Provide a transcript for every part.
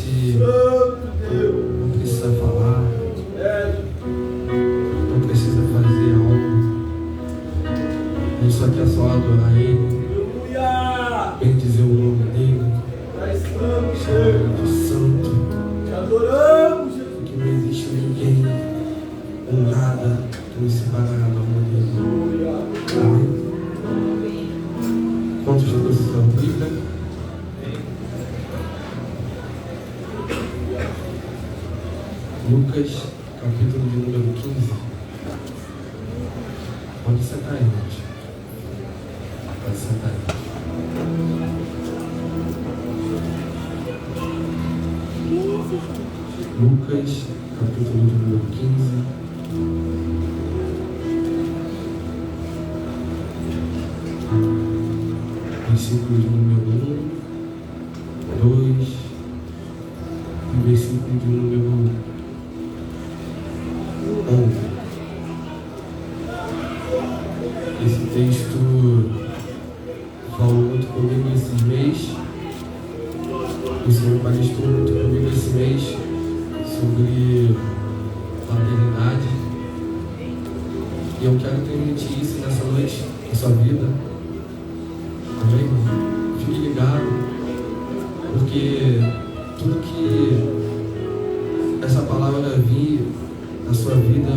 gente não precisa falar, não precisa fazer algo. A gente só quer só adorar Ele, bendizer o nome dEle, chamar Ele de santo. Porque não existe ninguém ou nada que nos separará do amor dEle. Amém? Quantos trouxe sua Bíblia? Lucas, capítulo de número 15. Pode sentar aí, gente. Pode sentar aí. Lucas, capítulo de número 15. Versículo de número 1, 2 e versículo de número 11. Esse texto falou muito comigo esse mês. O Senhor palestrou muito comigo esse mês sobre paternidade. E eu quero transmitir isso nessa noite na sua vida. Amém? Fique ligado, porque tudo que essa palavra vir na sua vida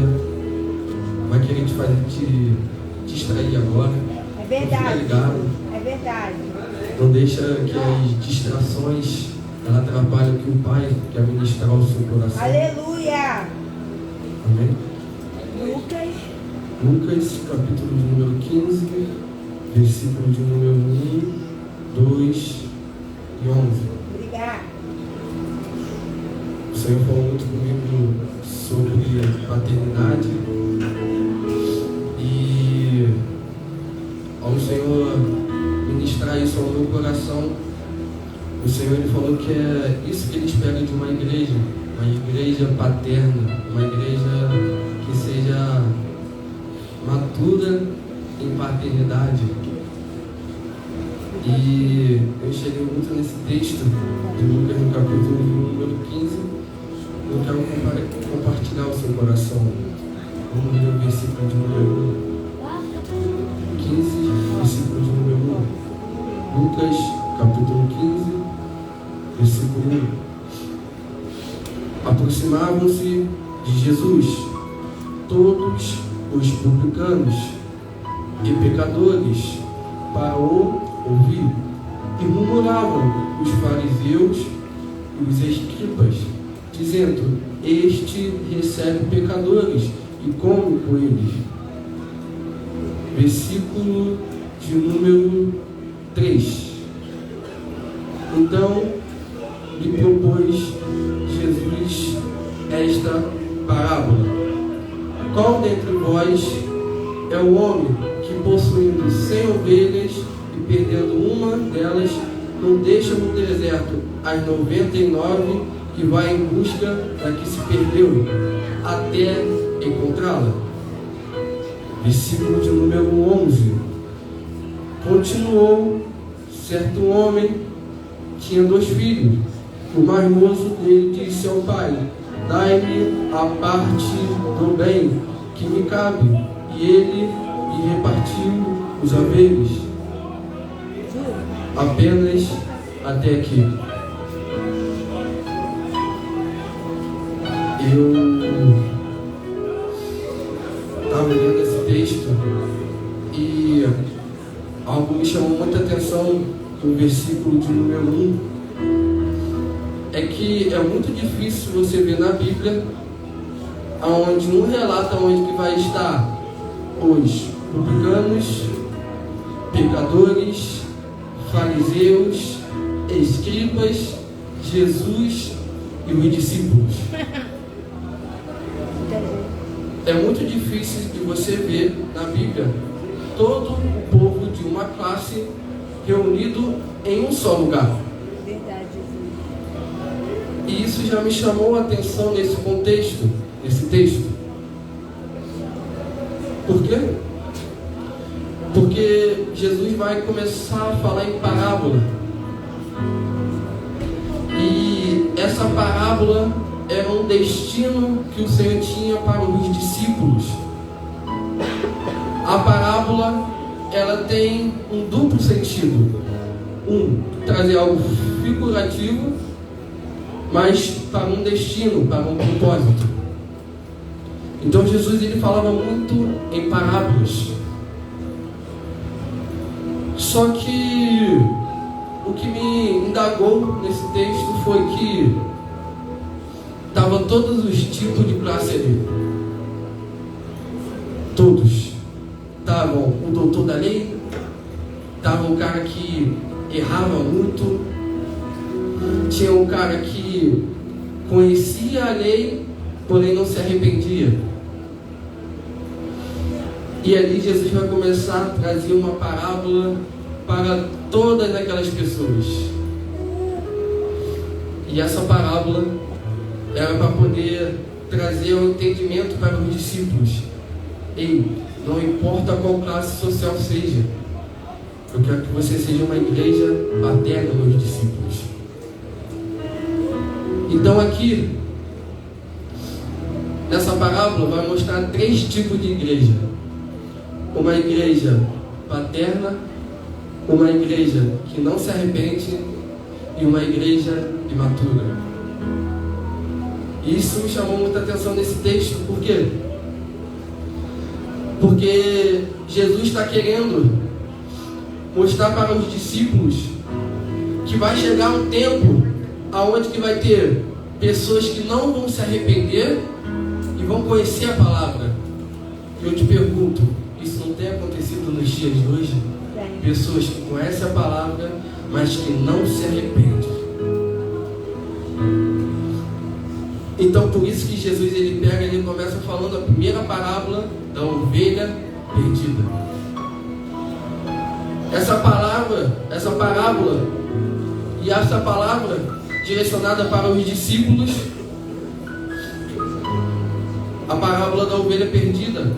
vai querer te fazer te distrair agora. É verdade. Fica ligado. É verdade. Não deixa que as distrações ela atrapalhem o que o Pai quer ministrar ao seu coração. Aleluia! Amém? Lucas, capítulo de número 15, versículo de número 1, 2 e 11. Obrigada. O Senhor falou muito comigo sobre paternidade e ao Senhor ministrar isso ao meu coração, o Senhor ele falou que é isso que Ele espera de uma igreja paterna, uma igreja que seja madura em paternidade. E eu cheguei muito nesse texto de Lucas no capítulo número 15. Eu quero compartilhar o seu coração. Vamos ler o versículo de número 15, versículo de número 1. Lucas, capítulo 15, versículo 1. Aproximavam-se de Jesus todos os publicanos e pecadores para o ouvir, e murmuravam os fariseus e os escribas, dizendo: Este recebe pecadores e come com eles. Versículo de número 3. Então lhe propôs Jesus esta parábola: Qual dentre vós é o homem que, possuindo 100 ovelhas e perdendo uma delas, não deixa no deserto as 99 e vai em busca da que se perdeu, até encontrá-la? Versículo de número 11. Continuou: certo homem tinha 2 filhos. O mais moço dele disse ao pai: Dai-me a parte do bem que me cabe. E ele lhe repartiu os haveres. Apenas até aqui. Eu estava lendo esse texto e algo me chamou muita atenção no versículo de número 1. É que é muito difícil você ver na Bíblia onde um relata onde que vai estar os publicanos, pecadores, fariseus, escribas, Jesus e os discípulos. É muito difícil de você ver na Bíblia todo o povo de uma classe reunido em um só lugar. Verdade, Jesus. E isso já me chamou a atenção nesse contexto, nesse texto. Por quê? Porque Jesus vai começar a falar em parábola. E essa parábola era um destino que o Senhor tinha para os discípulos. A parábola, ela tem um duplo sentido. Trazer algo figurativo, mas para um destino, para um propósito. Então Jesus, ele falava muito em parábolas. Só que o que me indagou nesse texto foi que estavam todos os tipos de classe ali. Todos. Estavam o doutor da lei, estava o cara que errava muito, tinha um cara que conhecia a lei, porém não se arrependia. E ali Jesus vai começar a trazer uma parábola para todas aquelas pessoas. E essa parábola era para poder trazer um entendimento para os discípulos. Ei, não importa qual classe social seja, eu quero que você seja uma igreja paterna nos discípulos. Então aqui, nessa parábola, vai mostrar 3 tipos de igreja. Uma igreja paterna, uma igreja que não se arrepende e uma igreja imatura. Isso me chamou muita atenção nesse texto. Por quê? Porque Jesus está querendo mostrar para os discípulos que vai chegar um tempo aonde que vai ter pessoas que não vão se arrepender e vão conhecer a palavra. E eu te pergunto, isso não tem acontecido nos dias de hoje? Pessoas que conhecem a palavra, mas que não se arrependem. Então por isso que Jesus, ele começa falando a primeira parábola da ovelha perdida. Essa parábola e essa palavra direcionada para os discípulos, a parábola da ovelha perdida,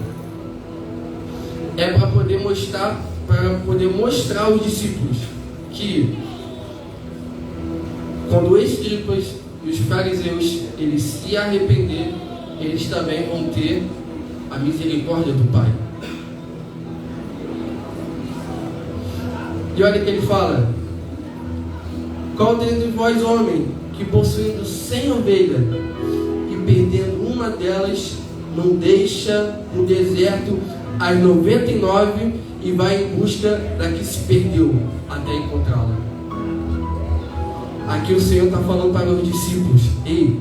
é para poder mostrar aos discípulos que quando os escribas e os fariseus eles se arrepender, eles também vão ter a misericórdia do Pai. E olha que ele fala: qual dentre vós, homem, que possuindo 100 ovelhas e perdendo uma delas, não deixa no deserto as 99 e vai em busca da que se perdeu até encontrá-la? Aqui o Senhor está falando para os discípulos: ei,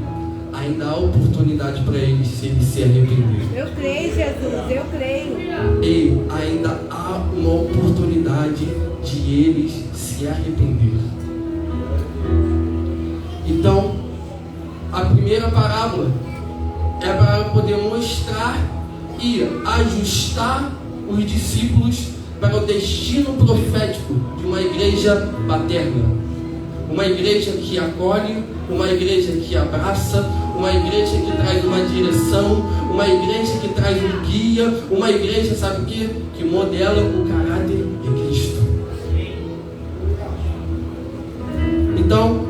ainda há oportunidade para eles se eles se arrependerem. Eu creio, Jesus, eu creio. Ei, ainda há uma oportunidade de eles se arrependerem. Então, a primeira parábola é para poder mostrar e ajustar os discípulos para o destino profético de uma igreja paterna. Uma igreja que acolhe, uma igreja que abraça, uma igreja que traz uma direção, uma igreja que traz um guia, uma igreja, sabe o quê? Que modela o caráter de Cristo. Então,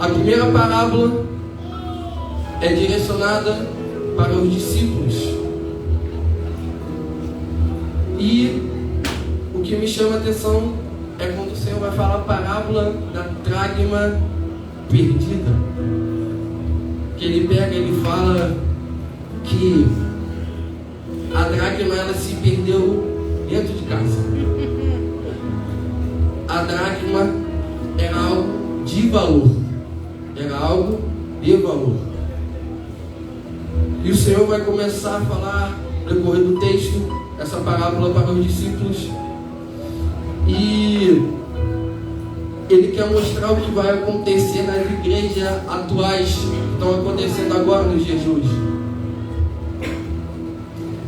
a primeira parábola é direcionada para os discípulos. E o que me chama a atenção é quando o Senhor vai falar a parábola da dracma perdida. Que ele pega e ele fala que a dracma ela se perdeu dentro de casa. A dracma era algo de valor. Era algo de valor. E o Senhor vai começar a falar, no decorrer do texto, essa parábola para os discípulos. E ele quer mostrar o que vai acontecer nas igrejas atuais que estão acontecendo agora nos dias de hoje.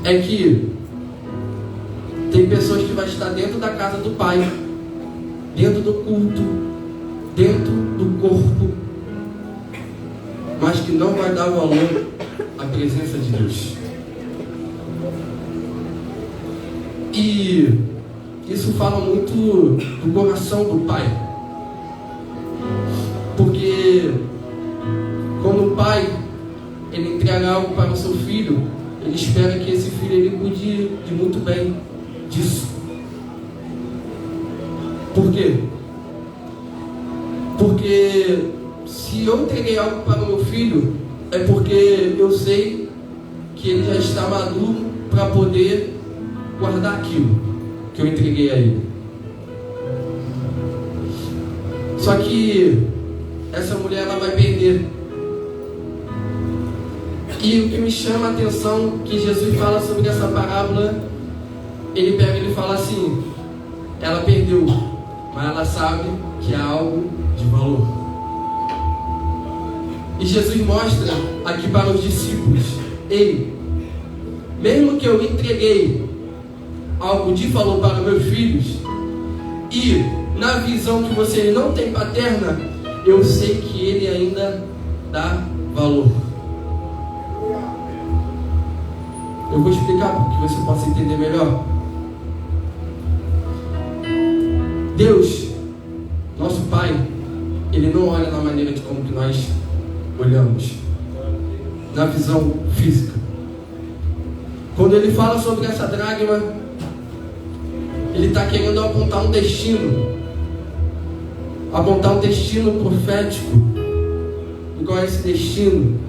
É que tem pessoas que vão estar dentro da casa do Pai, dentro do culto, dentro do corpo, mas que não vai dar valor à presença de Deus. E isso fala muito do coração do Pai. Porque Porque quando o pai ele entrega algo para o seu filho, ele espera que esse filho ele cuide de muito bem disso. Por quê? Porque se eu entreguei algo para o meu filho, é porque eu sei que ele já está maduro para poder guardar aquilo que eu entreguei a ele. Só que essa mulher ela vai perder. E o que me chama a atenção que Jesus fala sobre essa parábola, ele pega e ele fala assim: ela perdeu, mas ela sabe que é algo de valor. E Jesus mostra aqui para os discípulos: ei, mesmo que eu entreguei algo de valor para meus filhos, e na visão que vocês não têm paterna, eu sei que ele ainda dá valor. Eu vou explicar para que você possa entender melhor. Deus, nosso Pai, Ele não olha na maneira de como que nós olhamos, na visão física. Quando Ele fala sobre essa dracma, Ele está querendo apontar um destino profético. E qual é esse destino?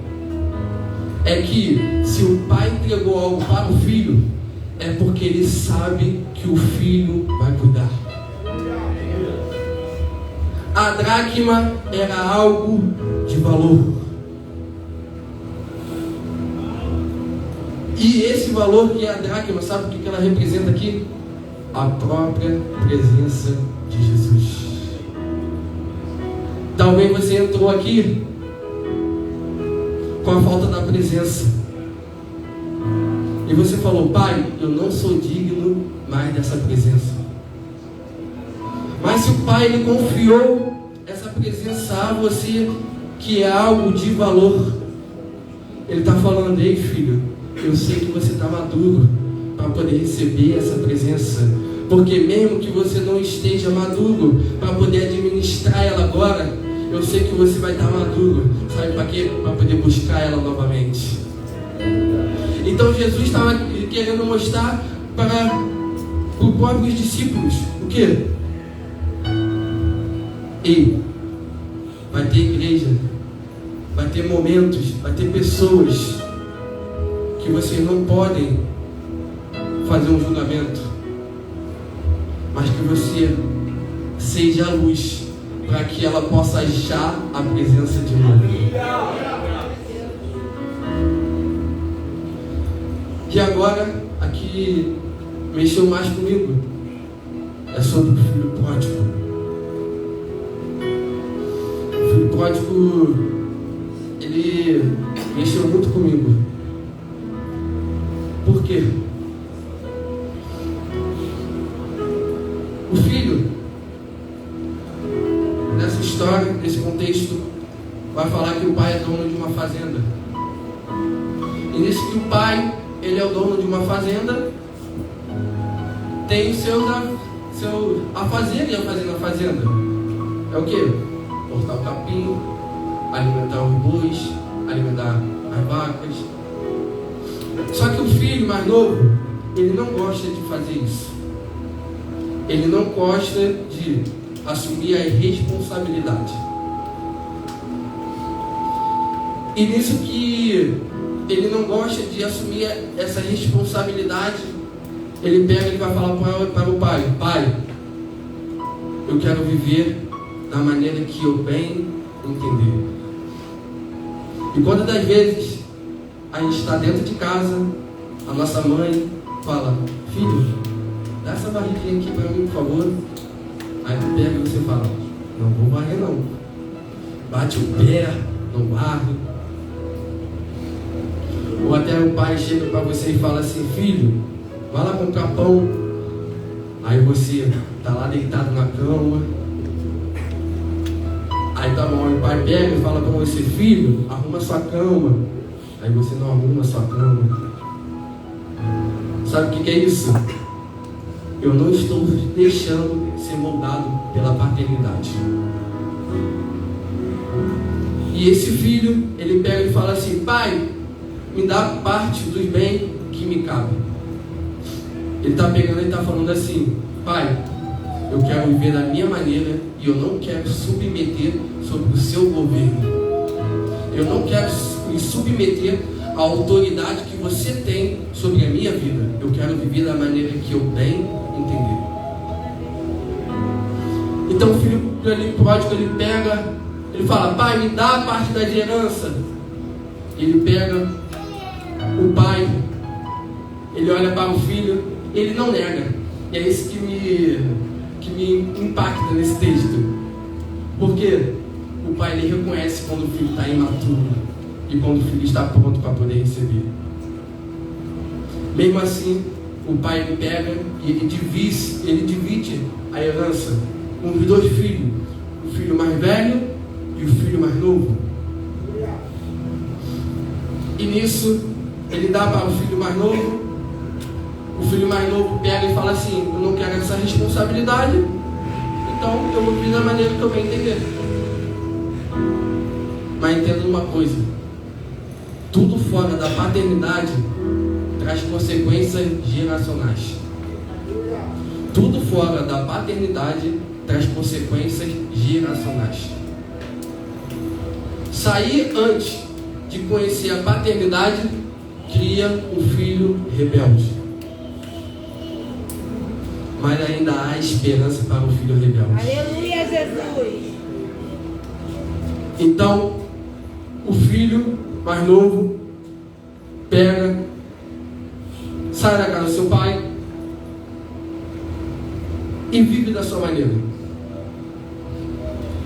É que se o pai entregou algo para o filho, é porque ele sabe que o filho vai cuidar. A dracma era algo de valor. E esse valor que é a dracma, sabe o que ela representa aqui? A própria presença de Jesus. Talvez você entrou aqui com a falta da presença. E você falou: pai, eu não sou digno mais dessa presença. Mas se o pai ele confiou essa presença a você, que é algo de valor, ele está falando: ei filho, eu sei que você está maduro para poder receber essa presença. Porque mesmo que você não esteja maduro para poder administrar ela agora, eu sei que você vai estar maduro. Sabe para quê? Para poder buscar ela novamente. Então Jesus estava querendo mostrar para os próprios discípulos o quê? Ei, vai ter igreja, vai ter momentos, vai ter pessoas que vocês não podem fazer um julgamento, mas que você seja a luz para que ela possa achar a presença de novo. E agora, aqui mexeu mais comigo, é sobre o filho pródigo. O filho pródigo, ele mexeu muito comigo. Por quê? O filho, nessa história, nesse contexto, vai falar que o pai é dono de uma fazenda. E nesse que o pai, ele é o dono de uma fazenda, tem a fazer e a fazer na fazenda. É o quê? Cortar o capim, alimentar os bois, alimentar as vacas. Só que o filho mais novo, ele não gosta de fazer isso. Ele não gosta de assumir a responsabilidade. E nisso que ele não gosta de assumir essa responsabilidade, ele pega e ele vai falar para o pai: pai, eu quero viver da maneira que eu bem entender. E quantas das vezes a gente está dentro de casa, a nossa mãe fala: filho, dá essa barriguinha aqui para mim, por favor. Aí tu pega e você fala: não vou varrer não. Bate o pé, não varre. Ou até o pai chega para você e fala assim: filho, vai lá comprar pão. Aí você tá lá deitado na cama. Aí tá bom, o pai pega e fala para você: filho, arruma sua cama. Aí você não arruma sua cama. Sabe o que é isso? Eu não estou deixando ser moldado pela paternidade. E esse filho, ele pega e fala assim: pai, me dá parte dos bens que me cabem. Ele está pegando e está falando assim: pai, eu quero viver da minha maneira e eu não quero submeter sobre o seu governo. Eu não quero me submeter à autoridade que você tem sobre a minha vida. Eu quero viver da maneira que eu bem entender. Então o filho pródigo, ele pega, ele fala: pai, me dá a parte da herança. Ele pega o pai, ele olha para o filho, ele não nega. E é isso que me impacta nesse texto. Porque o pai, ele reconhece quando o filho está imaturo e quando o filho está pronto para poder receber. Mesmo assim, o pai, ele pega e ele divide a herança com os dois filhos, o filho mais velho e o filho mais novo. E nisso, ele dá para o filho mais novo. O filho mais novo pega e fala assim: eu não quero essa responsabilidade, então eu vou viver da maneira que eu bem entender. Mas entenda uma coisa: tudo fora da paternidade traz consequências geracionais. Tudo fora da paternidade traz consequências geracionais. Sair antes de conhecer a paternidade cria um filho rebelde. Mas ainda há esperança para o filho rebelde. Aleluia, Jesus! Então, o filho mais novo pega, sai da casa do seu pai e vive da sua maneira.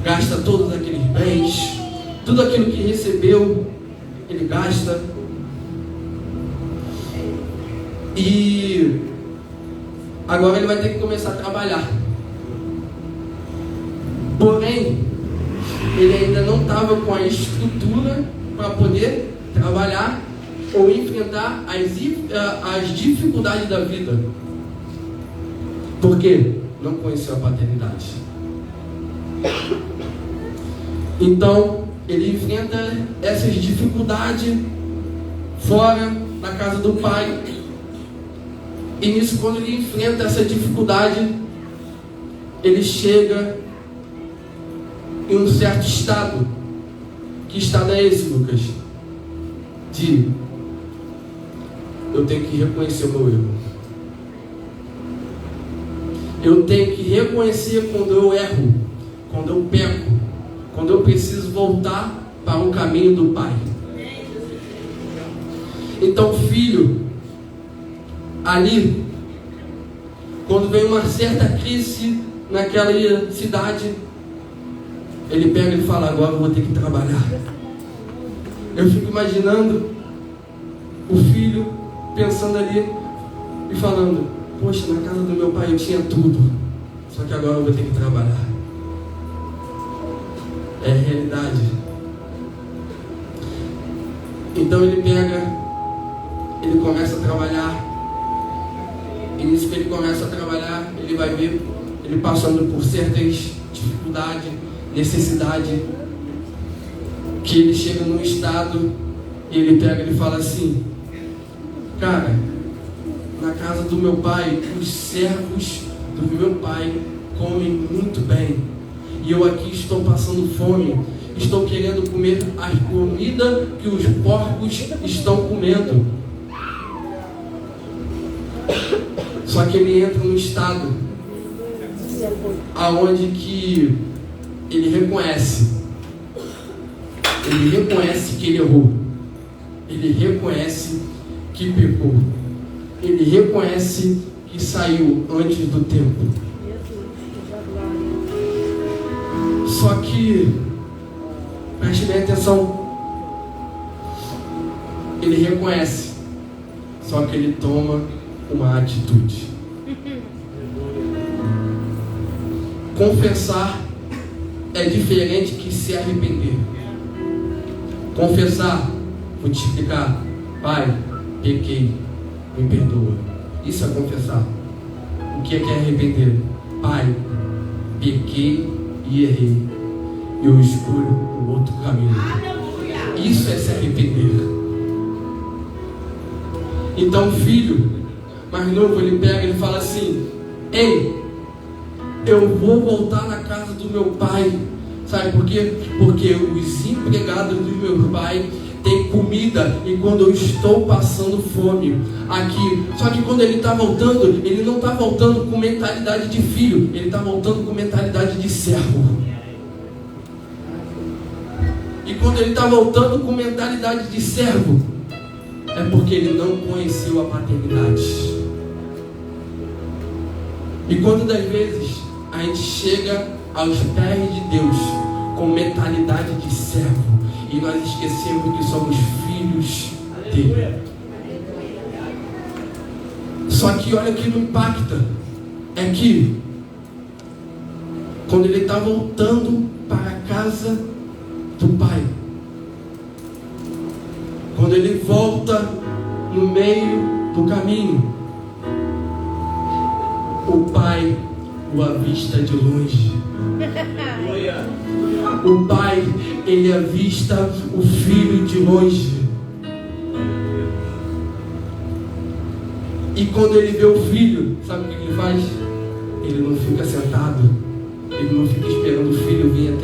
Gasta todos aqueles bens, tudo aquilo que recebeu, ele gasta. E agora ele vai ter que começar a trabalhar. Porém, ele ainda não estava com a estrutura para poder trabalhar ou enfrentar as dificuldades da vida. Por quê? Não conheceu a paternidade. Então, ele enfrenta essas dificuldades fora da casa do pai. E nisso, quando ele enfrenta essa dificuldade, ele chega em um certo estado. Que estado é esse, Lucas? De eu tenho que reconhecer o meu erro. Eu tenho que reconhecer quando eu erro, quando eu peco, quando eu preciso voltar para o caminho do Pai. Então, filho, ali, quando vem uma certa crise naquela cidade, ele pega e fala: agora eu vou ter que trabalhar. Eu fico imaginando o filho pensando ali e falando: poxa, na casa do meu pai eu tinha tudo, só que agora eu vou ter que trabalhar. É a realidade. Então ele pega, ele começa a trabalhar. E nisso que ele começa a trabalhar, ele vai ver ele passando por certas dificuldades, necessidade, que ele chega num estado e ele pega e ele fala assim: cara, na casa do meu pai, os servos do meu pai comem muito bem, e eu aqui estou passando fome, estou querendo comer a comida que os porcos estão comendo. Só que ele entra num estado aonde que ele reconhece que ele errou, ele reconhece que pecou, ele reconhece que saiu antes do tempo. Só que, preste bem atenção, ele reconhece, só que ele toma uma atitude. Confessar é diferente que se arrepender. Confessar, vou te explicar: pai, pequei, me perdoa. Isso é confessar. O que é arrepender? Pai, pequei e errei, eu escolho o outro caminho. Isso é se arrepender. Então o filho mais novo, ele pega, ele fala assim: ei, eu vou voltar na casa do meu pai. Sabe por quê? Porque os empregados do meu pai têm comida, e quando eu estou passando fome aqui. Só que quando ele está voltando, ele não está voltando com mentalidade de filho, ele está voltando com mentalidade de servo. E quando ele está voltando com mentalidade de servo, é porque ele não conheceu a paternidade. E quantas das vezes a gente chega aos pés de Deus com mentalidade de servo, e nós esquecemos que somos filhos dele. Só que olha que não impacta, é que quando ele está voltando para a casa do pai, quando ele volta no meio do caminho, o pai o avista de longe. O pai, ele avista o filho de longe. E quando ele vê o filho, sabe o que ele faz? Ele não fica sentado, ele não fica esperando o filho vir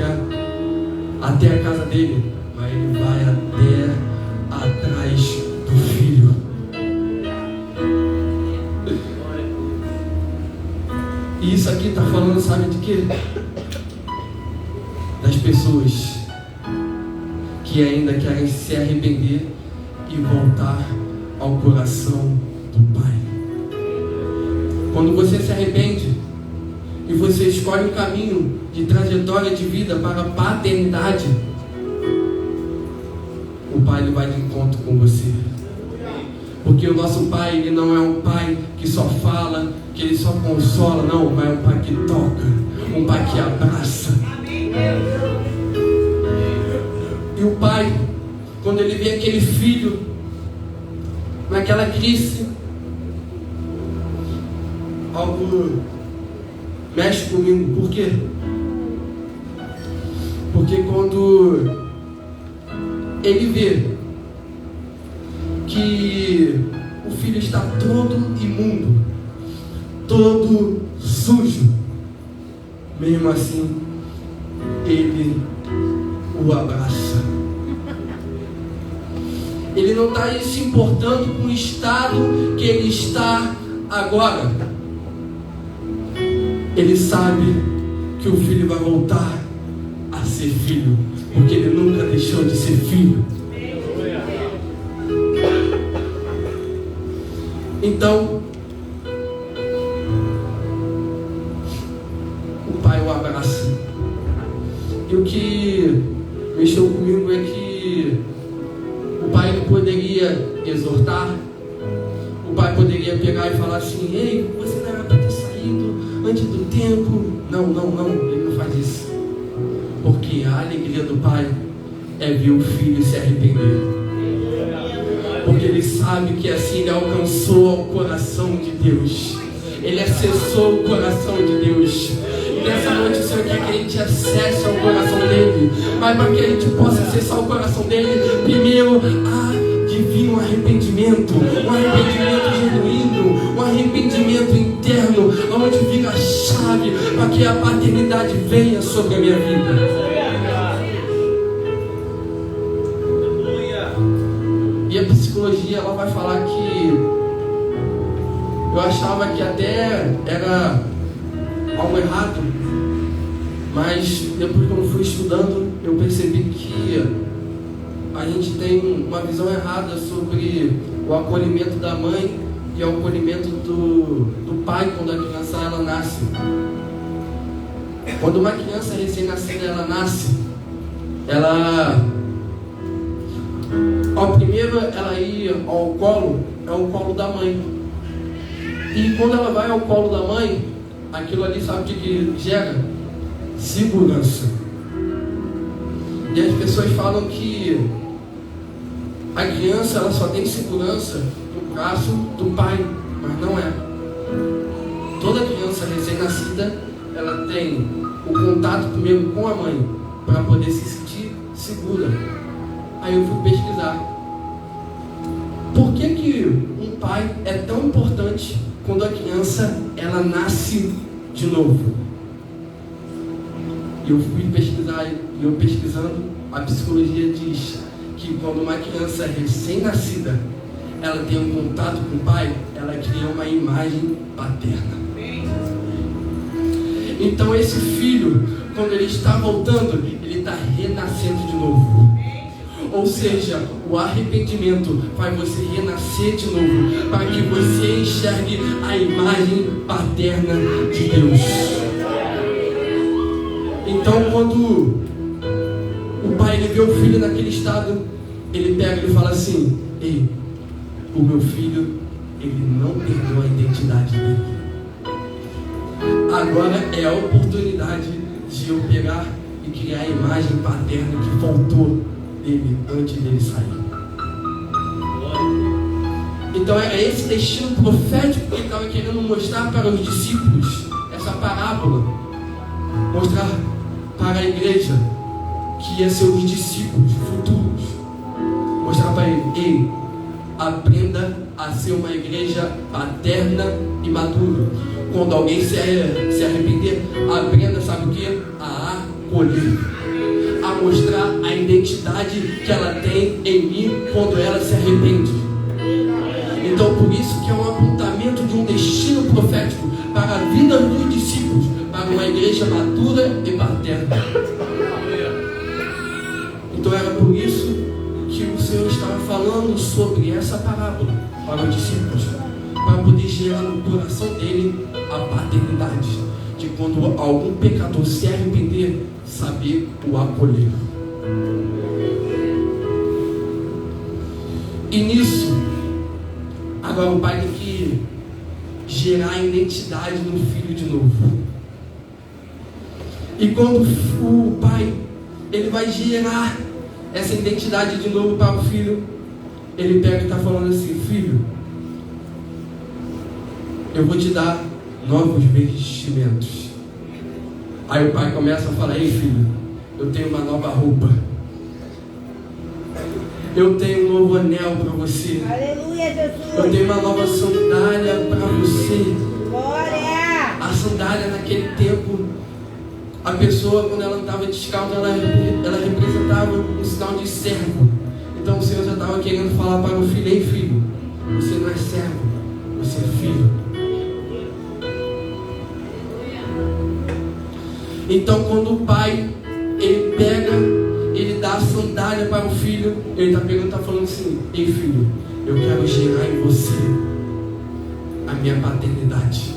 até a casa dele, mas ele vai até atrás do filho. E isso aqui está falando, sabe de quê? Das pessoas que ainda querem se arrepender e voltar ao coração do Pai. Quando você se arrepende e você escolhe um caminho de trajetória de vida para a paternidade, o Pai, ele vai de encontro com você. Porque o nosso Pai, ele não é um Pai que só fala, que ele só consola, não, mas é um Pai que toca, um Pai que abraça. E o pai, quando ele vê aquele filho naquela crise, algo mexe comigo. Por quê? Porque quando ele vê que o filho está todo imundo, todo sujo, mesmo assim ele o abraça. Ele não está se importando com o estado que ele está agora. Ele sabe que o filho vai voltar a ser filho, porque ele nunca deixou de ser filho. Então o pai o abraça. E o que mexeu comigo é que o pai, ele poderia exortar, o pai poderia pegar e falar assim: ei, você não era para ter saído antes do tempo. Não, ele não faz isso. Porque a alegria do pai é ver o filho se arrepender. Porque ele sabe que assim ele alcançou o coração de Deus, ele acessou o coração de Deus. E nessa noite o Senhor quer que a gente acesse ao coração dele. Mas para que a gente possa acessar o coração dele, primeiro há de vir um arrependimento genuíno, um arrependimento interno, onde vira a chave para que a paternidade venha sobre a minha vida. E a psicologia, ela vai falar que eu achava que até era algo errado, mas depois que eu fui estudando, eu percebi que a gente tem uma visão errada sobre o acolhimento da mãe e o acolhimento do pai quando a criança ela nasce. Quando uma criança recém-nascida ela nasce, ao primeiro ela ir ao colo, é o colo da mãe. E quando ela vai ao colo da mãe, aquilo ali, sabe o que gera? Segurança. E as pessoas falam que a criança ela só tem segurança no braço do pai, mas não é. Toda criança recém-nascida, ela tem o contato primeiro com a mãe, para poder se sentir segura. Aí eu fui pesquisar. Por que um pai é tão importante quando a criança ela nasce de novo? E eu fui pesquisar, e eu pesquisando, a psicologia diz que quando uma criança recém-nascida ela tem um contato com o pai, ela cria uma imagem paterna. Então esse filho, quando ele está voltando, ele está renascendo de novo. Ou seja, o arrependimento faz você renascer de novo, para que você enxergue a imagem paterna de Deus. Então quando o pai ele vê o filho naquele estado, ele pega e fala assim: ei, o meu filho, ele não perdeu a identidade dele. Agora é a oportunidade de eu pegar e criar a imagem paterna que faltou dele antes dele sair. Então é esse destino profético que ele estava querendo mostrar para os discípulos, essa parábola, mostrar para a igreja que ia ser os discípulos futuros, mostrar para ele: ei, aprenda a ser uma igreja paterna e madura. Quando alguém se arrepender, aprenda, sabe o que? A acolher, a mostrar a identidade que ela tem em mim quando ela se arrepende. Então por isso que é um apontamento de um destino profético para a vida dos discípulos, para uma igreja madura e paterna. Então era por isso que o Senhor estava falando sobre essa parábola para os discípulos, para poder gerar no coração dele a paternidade, de quando algum pecador se arrepender, saber o acolher. E nisso, agora o pai tem que gerar a identidade no filho de novo. E quando o pai ele vai gerar essa identidade de novo para o filho, ele pega e está falando assim: filho, eu vou te dar novos vestimentos. Aí o pai começa a falar: ei filho, eu tenho uma nova roupa, eu tenho um novo anel para você. Aleluia, Jesus. Eu tenho uma nova sandália para você. Glória. A sandália naquele tempo, a pessoa quando ela estava descalça, ela representava um sinal de servo. Então o Senhor já estava querendo falar para o filho: ei filho, você não é servo, você é filho. Então quando o pai ele pega, ele dá a sandália para o filho, ele está pegando, está falando assim: ei filho, eu quero gerar em você a minha paternidade,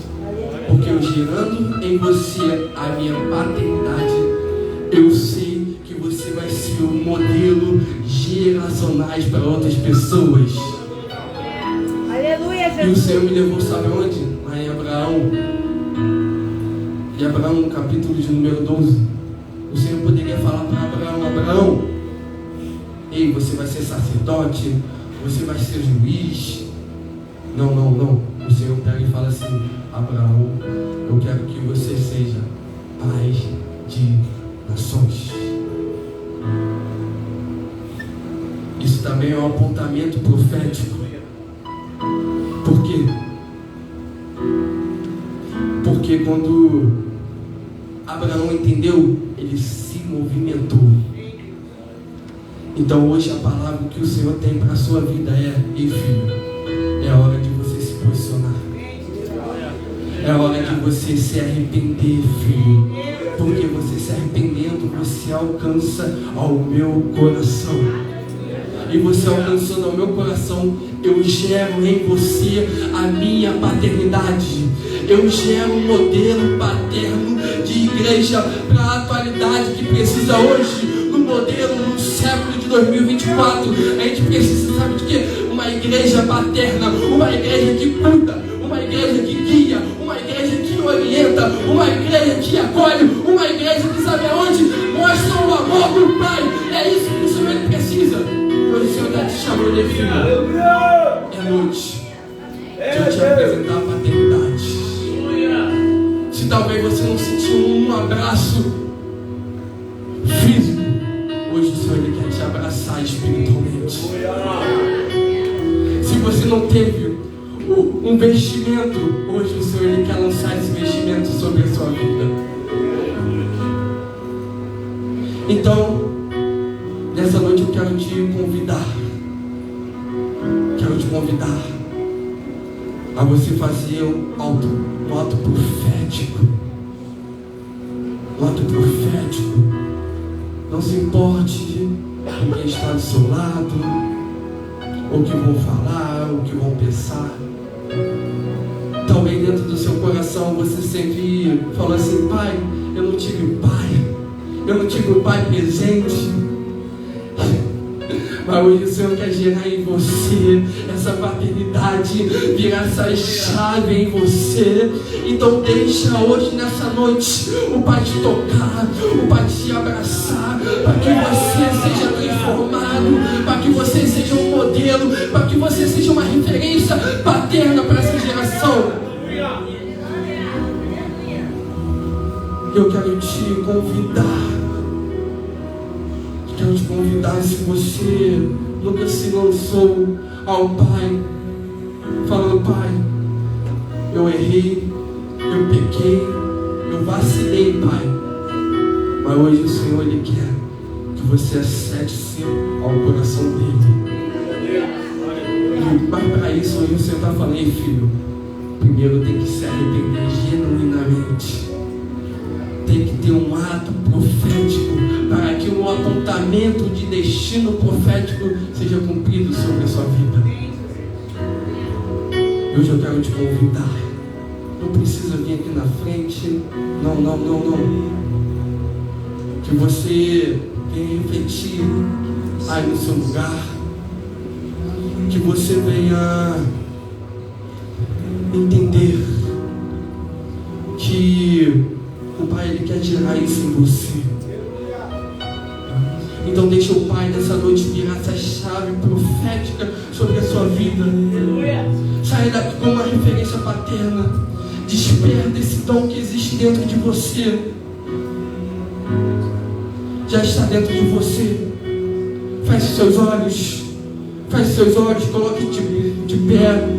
porque eu gerando em você a minha paternidade, eu sei que você vai ser um modelo geracionais para outras pessoas. Aleluia, Jesus. E o Senhor me levou, sabe onde? Lá em Abraão. Em Abraão, capítulo de número 12. O Senhor poderia falar para Abraão: Abraão, ei, você vai ser sacerdote, você vai ser juiz. Não. O Senhor pega e fala assim: Abraão, eu quero que você seja pai de nações. Isso também é um apontamento profético. Por quê? Porque quando Abraão entendeu, ele se movimentou. Então hoje a palavra que o Senhor tem para a sua vida é: ei filho, é hora de você se posicionar. É hora de você se arrepender, filho. Porque você se arrependendo, você alcança ao meu coração. E você alcançando ao meu coração, eu gero em você a minha paternidade. Eu gero um modelo paterno de igreja para a atualidade que precisa hoje, no modelo, no século de 2024. A gente precisa, sabe de quê? Uma igreja paterna, uma igreja que cuida, uma igreja que guia, uma igreja que orienta, uma igreja que acolhe, uma igreja que sabe aonde mostra o amor do Pai. É isso que o Senhor precisa. Hoje o Senhor está te chamando de filho. É noite de eu te apresentar a paternidade. Se talvez você não sentiu um abraço físico, noite. Se você não teve um vestimento, hoje o Senhor Ele quer lançar esse vestimento sobre a sua vida. Então, nessa noite eu quero te convidar. Quero te convidar a você fazer um ato profético. Um ato profético. Não se importe com quem está do seu lado, o que vão falar, o que vão pensar. Talvez dentro do seu coração você sempre falou assim: pai, eu não tive pai, eu não tive um pai presente. Mas hoje o Senhor quer gerar em você essa paternidade, virar essa chave em você. Então deixa hoje, nessa noite, o Pai te tocar, o Pai te abraçar, para que você seja transformado, para que você seja um modelo, para que você seja uma referência paterna para essa geração. Eu quero te convidar. Quero te convidar, se você nunca se lançou ao Pai, falando: pai, eu errei, eu pequei, eu vacilei, pai. Mas hoje o Senhor Ele quer que você acesse ao coração dele. Mas para isso hoje o Senhor está falando: ei, filho, primeiro tem que se arrepender genuinamente. Tem que ter um ato profético para que um apontamento de destino profético seja cumprido sobre a sua vida. Hoje eu quero te convidar. Não precisa vir aqui na frente. Não. Que você venha refletir aí no seu lugar. Que você venha entender que o Pai Ele quer gerar isso em você. Então deixa o Pai nessa noite virar essa chave profética sobre a sua vida. Saia daqui com uma referência paterna. Desperta esse dom que existe dentro de você. Já está dentro de você. Feche seus olhos. Feche seus olhos. Coloque de pé.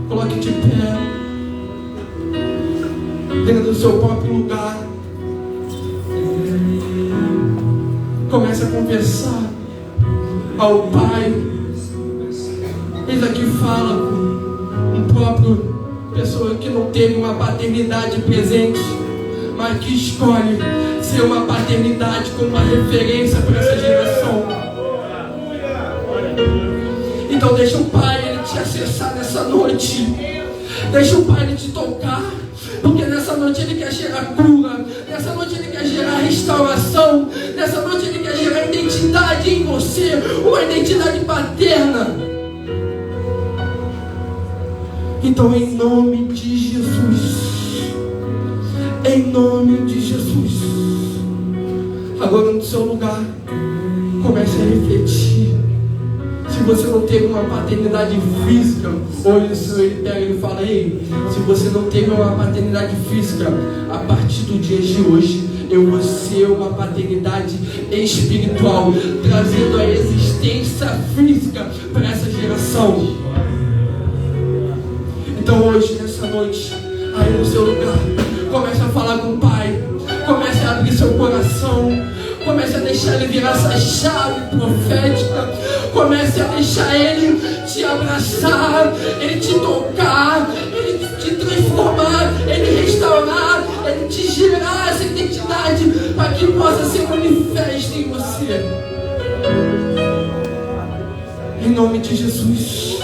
Coloque de pé. Dentro do seu próprio lugar. Comece a conversar ao Pai. Eis aqui fala um próprio pessoa que não teve uma paternidade presente, mas que escolhe ser uma paternidade como uma referência para essa geração. Então deixa o Pai Ele te acessar nessa noite. Deixa o Pai Ele te tocar. Porque nessa noite Ele quer gerar cura. Nessa noite Ele quer gerar restauração. Nessa noite Ele quer gerar identidade em você. Uma identidade paterna. Então, em nome de Jesus. Em nome de Jesus. Agora no seu lugar, comece a refletir. Se você não teve uma paternidade física, hoje o Senhor Ele pega e fala: ei, se você não teve uma paternidade física, a partir do dia de hoje, eu vou ser uma paternidade espiritual, trazendo a existência física para essa geração. Então hoje, nessa noite, aí no seu lugar, comece a falar com o Pai, comece a abrir seu coração, comece a deixar Ele virar essa chave profética, comece a deixar Ele te abraçar, Ele te tocar, Ele te transformar, Ele restaurar, Ele te gerar essa identidade para que possa ser manifesta em você. Em nome de Jesus.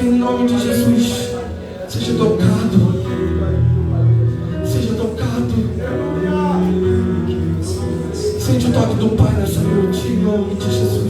Em nome de Jesus. Seja tocado. Seja tocado. Sente o toque do Pai nessa noite. Em nome de Jesus.